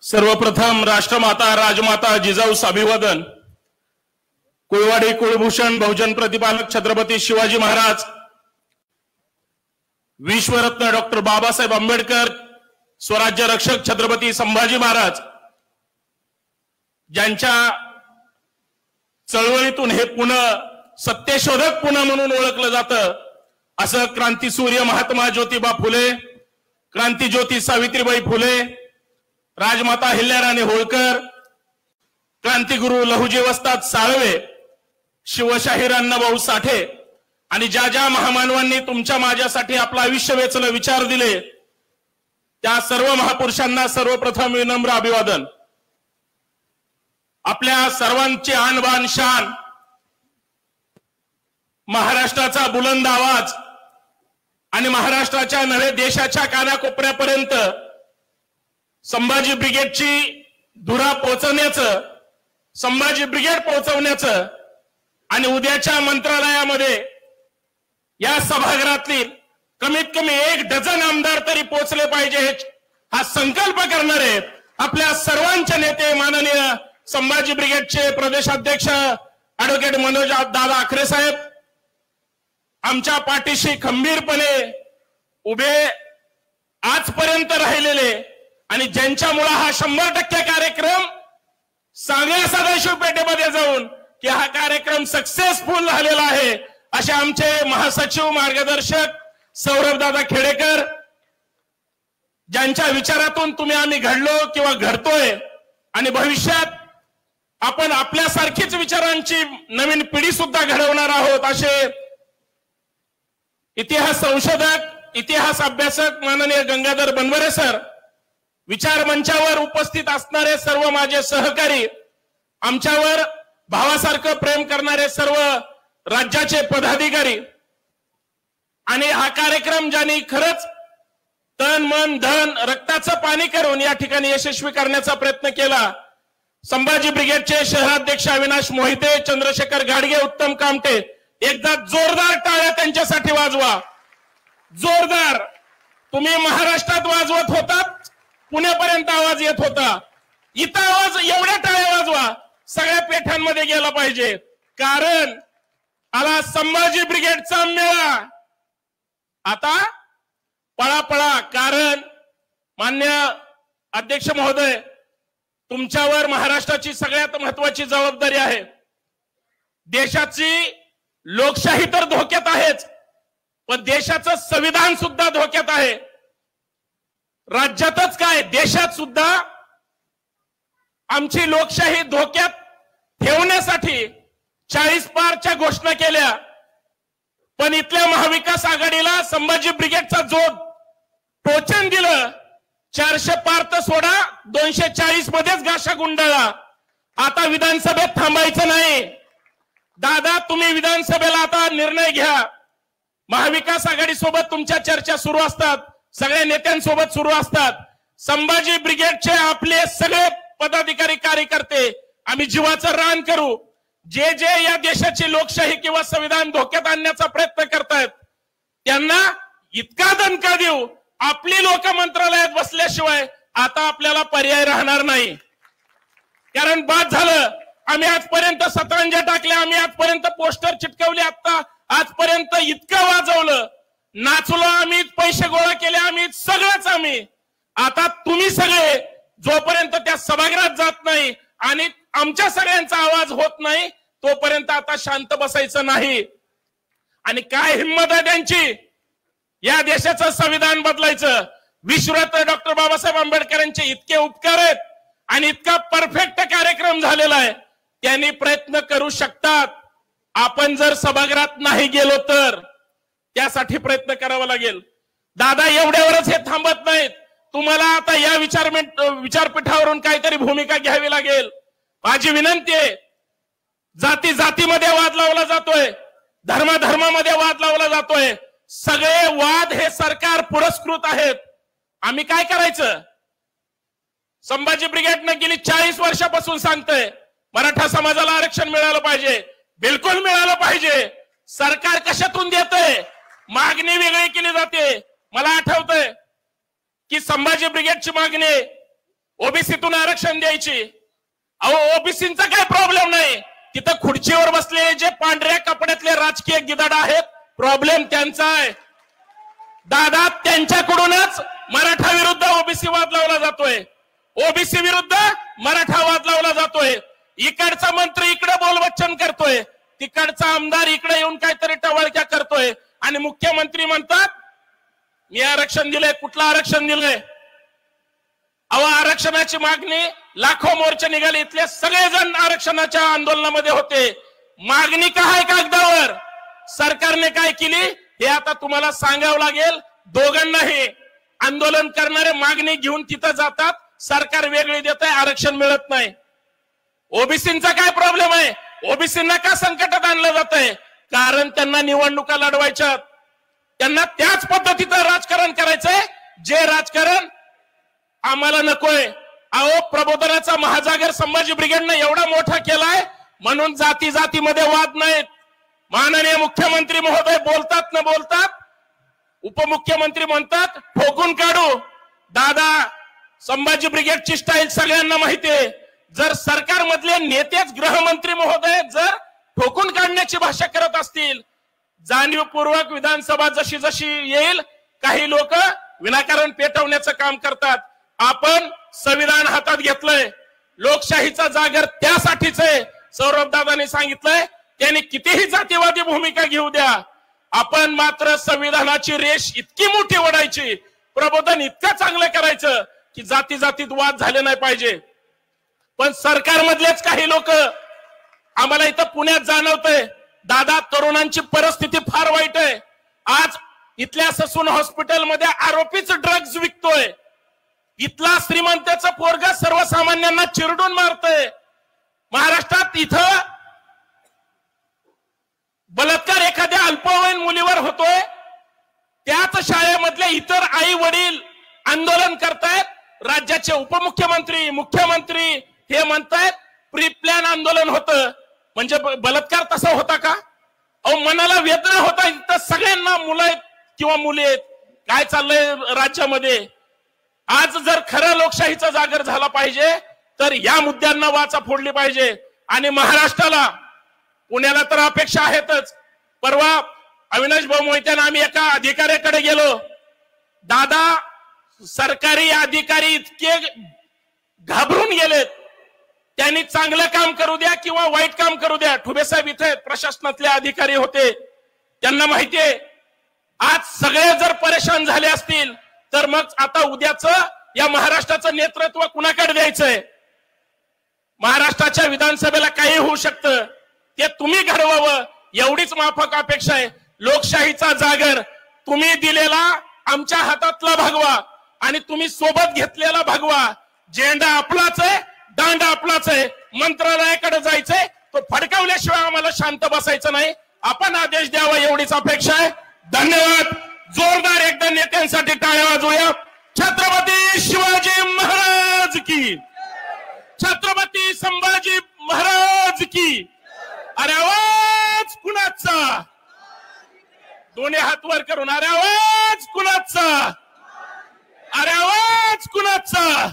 सर्वप्रथम राष्ट्रमाता राजमाता जिजाऊस अभिवादन। कुळवाडी कुलभूषण बहुजन प्रतिपालक छत्रपती शिवाजी महाराज, विश्वरत्न डॉक्टर बाबासाहेब आंबेडकर, स्वराज्य रक्षक छत्रपती संभाजी महाराज ज्यांच्या चळवळीतून हे पुणे सत्यशोधक पुणे म्हणून ओळखलं जातं, असं क्रांतीसूर्य महात्मा ज्योतिबा फुले, क्रांतीज्योती सावित्रीबाई फुले, राजमाता अहिल्याराणी होळकर, क्रांतिगुरु लहुजी वस्ताद साळवे, शिवशाहीर अण्णाभाऊ साठे आणि ज्या ज्या महामानवांनी तुमच्या माझ्यासाठी आपलं आयुष्य वेचलं, विचार दिले, त्या सर्व महापुरुषांना सर्वप्रथम विनम्र अभिवादन। आपल्या सर्वांची आणबाण शान, महाराष्ट्राचा बुलंद आवाज आणि महाराष्ट्राच्या नव्हे देशाच्या कानाकोपऱ्यापर्यंत संभाजी ब्रिगेडची धुरा पोहोचवण्याचं, संभाजी ब्रिगेड पोहोचवण्याचं आणि उद्याच्या मंत्रालयामध्ये या सभागृहातील कमीत कमी 1 डझन आमदार तरी पोहोचले पाहिजे हा संकल्प करणारे आपल्या सर्वांचे नेते माननीय संभाजी ब्रिगेडचे प्रदेशाध्यक्ष ॲडव्होकेट मनोज दादा आखरे साहेब आमच्या पाठीशी खंबीरपणे उभे आजपर्यंत राहिलेले आणि ज्यांच्यामुळे हा 100% कार्यक्रम सांगल्या सदाशिव पेठेमध्ये जाऊन की हा कार्यक्रम सक्सेसफुल झालेला आहे, असे आमचे महासचिव मार्गदर्शक सौरभ दादा खेडेकर, ज्यांच्या विचारातून तुम्ही आम्ही घडलो किंवा घडतोय आणि भविष्यात आपण आपल्यासारखीच विचारांची नवीन पिढी सुद्धा घडवणार आहोत, असे इतिहास संशोधक, इतिहास अभ्यासक माननीय गंगाधर बनवरे सर, विचार मंचावर उपस्थित असणारे सर्व माझे सहकारी, आमच्यावर भावासारखं प्रेम करणारे सर्व राज्याचे पदाधिकारी आणि हा कार्यक्रम ज्यांनी खरंच तन मन धन रक्ताचं पाणी करून या ठिकाणी यशस्वी करण्याचा प्रयत्न केला, संभाजी ब्रिगेडचे शहराध्यक्ष अविनाश मोहिते, चंद्रशेखर घाडगे, उत्तम कामटे, एकदा जोरदार टाळ्या त्यांच्यासाठी वाजवा। जोरदार, तुम्ही महाराष्ट्रात वाजवत होतात, पुण्यापर्यंत आवाज येत होता, इथं आवाज एवढ्या टाळ्या वाजवा सगळ्या पेठांमध्ये गेला पाहिजे, कारण आला संभाजी ब्रिगेडचा मेळा। आता पळापळा, कारण मान्य अध्यक्ष महोदय, तुमच्यावर महाराष्ट्राची सगळ्यात महत्वाची जबाबदारी आहे। देशाची लोकशाही तर धोक्यात आहेच, पण देशाचं संविधान सुद्धा धोक्यात आहे। राज्यातच काय, देशात सुद्धा आमची लोकशाही धोक्यात ठेवण्यासाठी 40 पारच्या घोषणा केल्या, पण इथल्या महाविकास आघाडीला संभाजी ब्रिगेडचा जो टोचन दिलं, 400 पार तर सोडा, 240 मध्येच घाशा गुंडाळा। आता विधानसभेत थांबायचं नाही दादा, तुम्ही विधानसभेला आता निर्णय घ्या। महाविकास आघाडी सोबत तुमच्या चर्चा सुरू असतात, सगळ्या नेत्यांसोबत सुरू असतात। संभाजी ब्रिगेडचे आपले सगळे पदाधिकारी कार्यकर्ते आम्ही जीवाचं रान करू, जे जे या देशाची लोकशाही किंवा संविधान धोक्यात आणण्याचा प्रयत्न करतायत त्यांना इतका दणका देऊ, आपली लोक मंत्रालयात बसल्याशिवाय आता आपल्याला पर्याय राहणार नाही। कारण बाद झालं, आम्ही आजपर्यंत सतरंजा टाकल्या, आम्ही आजपर्यंत पोस्टर चिटकवले, आता आजपर्यंत इतकं वाजवलं, नाचलो आम्ही, पैसे गोळा केले आम्ही, सगळंच आम्ही। आता तुम्ही सगळे जोपर्यंत त्या सभागृहात जात नाही आणि आमच्या सगळ्यांचा आवाज होत नाही तोपर्यंत आता शांत बसायचं नाही। आणि काय हिम्मत आहे त्यांची, या देशाचं संविधान बदलायचं। विश्वरत्न डॉक्टर बाबासाहेब आंबेडकरांचे इतके उपकार आहेत आणि इतका परफेक्ट कार्यक्रम झालेला आहे, त्यांनी प्रयत्न करू शकतात। आपण जर सभागृहात नाही गेलो तर त्यासाठी प्रयत्न करावा लागेल। दादा एवढ्यावरच हे थांबत नाहीत, तुम्हाला आता या विचारपीठावरून काहीतरी भूमिका घ्यावी लागेल। माझी विनंती आहे, जाती जातीमध्ये वाद लावला जातोय, धर्म धर्मामध्ये वाद लावला जातोय, सगळे वाद हे सरकार पुरस्कृत आहेत। आम्ही काय करायचं? संभाजी ब्रिगेडनं गेली 40 वर्षापासून सांगतोय मराठा समाजाला आरक्षण मिळालं पाहिजे, बिलकुल मिळालं पाहिजे। सरकार कशातून देतंय? मागणी वेगळी केली जाते। मला आठवतंय की संभाजी ब्रिगेडची मागणी ओबीसीतून आरक्षण द्यायची। अहो ओबीसींचा काय प्रॉब्लेम नाही, तिथं खुर्चीवर बसलेले जे पांढऱ्या कपड्यातले राजकीय गिधाड आहेत प्रॉब्लेम त्यांचा आहे। दादा त्यांच्याकडूनच मराठा विरुद्ध ओबीसी वाद लावला जातोय, ओबीसी विरुद्ध मराठा वाद लावला जातोय। इकडचा मंत्री इकडे बोलवच्चन करतोय, तिकडचा आमदार इकडे येऊन काहीतरी टवाळक्या करतोय आणि मुख्यमंत्री म्हणतात मी आरक्षण दिलंय। कुठलं आरक्षण दिलंय? अहो आरक्षणाची मागणी, लाखो मोर्चे निघाले, इथले सगळेजण आरक्षणाच्या आंदोलनामध्ये होते। मागणी काय कागदावर, सरकारने काय केली हे आता तुम्हाला सांगावं लागेल। दोघांनाही आंदोलन करणारे मागणी घेऊन तिथं जातात, सरकार वेगळी देत आहे, आरक्षण मिळत नाही। ओबीसींचा काय प्रॉब्लेम आहे? ओबीसींना का संकटात आणलं जात आहे? कारण त्यांना निवडणुका लढवायच्या, त्यांना त्याच पद्धतीचं राजकारण करायचंय जे राजकारण आम्हाला नकोय। अहो प्रबोधनाचा महाजागर संभाजी ब्रिगेडनं एवढा मोठा केलाय म्हणून जाती जातीमध्ये वाद नाहीत। माननीय मुख्यमंत्री महोदय बोलतात न बोलतात, उपमुख्यमंत्री म्हणतात ठोकून काढू। दादा संभाजी ब्रिगेडची स्टाईल सगळ्यांना माहिती आहे। जर सरकारमधले नेतेच गृहमंत्री महोदय जर ठोकून काढण्याची भाषा करत असतील, जाणीवपूर्वक विधानसभा जशी जशी येईल काही लोक विनाकारण पेटवण्याचं काम करतात। आपण संविधान हातात घेतलंय, लोकशाहीचा जागर त्यासाठीच आहे। सौरभ दादांनी सांगितलंय त्यांनी कितीही जातीवादी भूमिका घेऊ द्या, आपण मात्र संविधानाची रेष इतकी मोठी ओढायची, प्रबोधन इतकं चांगलं करायचं की जाती जातीत वाद झाले नाही पाहिजे। पण सरकारमधलेच काही लोक आम्हाला इथं पुण्यात जाणवतंय, दादा तरुणांची परिस्थिती फार वाईट आहे। आज इथल्या ससून हॉस्पिटलमध्ये आरोपीच ड्रग्ज विकतोय, इथला श्रीमंताचं पोरग सर्वसामान्यांना चिरडून मारतोय। महाराष्ट्रात इथं बलात्कार एखाद्या अल्पवयीन मुलीवर होतोय, त्याच शाळेमधले इतर आई वडील आंदोलन करतायत। राज्याचे उपमुख्यमंत्री मुख्यमंत्री हे म्हणतायत प्री प्लॅन आंदोलन होतं, म्हणजे बलात्कार तसा होता का? अहो मनाला वेदना होता, इथं सगळ्यांना मुलं आहेत किंवा मुली आहेत, काय चाललंय राज्यामध्ये? आज जर खरं लोकशाहीचा जागर झाला पाहिजे तर या मुद्द्यांना वाचा फोडली पाहिजे। आणि महाराष्ट्राला, पुण्याला तर अपेक्षा आहेतच। परवा अविनाश भाऊ मोहित्यानं आम्ही एका अधिकाऱ्याकडे गेलो, दादा सरकारी अधिकारी इतके घाबरून गेलेत, त्यांनी चांगलं काम करू द्या किंवा वाईट काम करू द्या, ठुबे साहेब इथे प्रशासनातले अधिकारी होते, त्यांना माहितीये आज सगळे जर परेशान झाले असतील तर मग आता उद्याचं या महाराष्ट्राचं नेतृत्व कुणाकडे द्यायचंय? महाराष्ट्राच्या विधानसभेला काही होऊ शकतं, ते तुम्ही घडवावं एवढीच माफक अपेक्षा आहे। लोकशाहीचा जागर तुम्ही दिलेला आमच्या हातातला भगवा आणि तुम्ही सोबत घेतलेला भगवा, झेंडा आपलाच आहे, दांडा आपलाच आहे, मंत्रालयाकडे जायचंय, तो फडकावल्याशिवाय आम्हाला शांत बसायचं नाही। आपण आदेश द्यावा एवढीच अपेक्षा आहे। धन्यवाद। जोरदार एकदा नेत्यांसाठी टाळ्या वाजवूया। छत्रपती शिवाजी महाराज की, छत्रपती संभाजी महाराज की। अरे आवाज कुणाचा? दोन्ही हात वर करून अरे आवाज कुणाचा? अरे आवाज कुणाचा?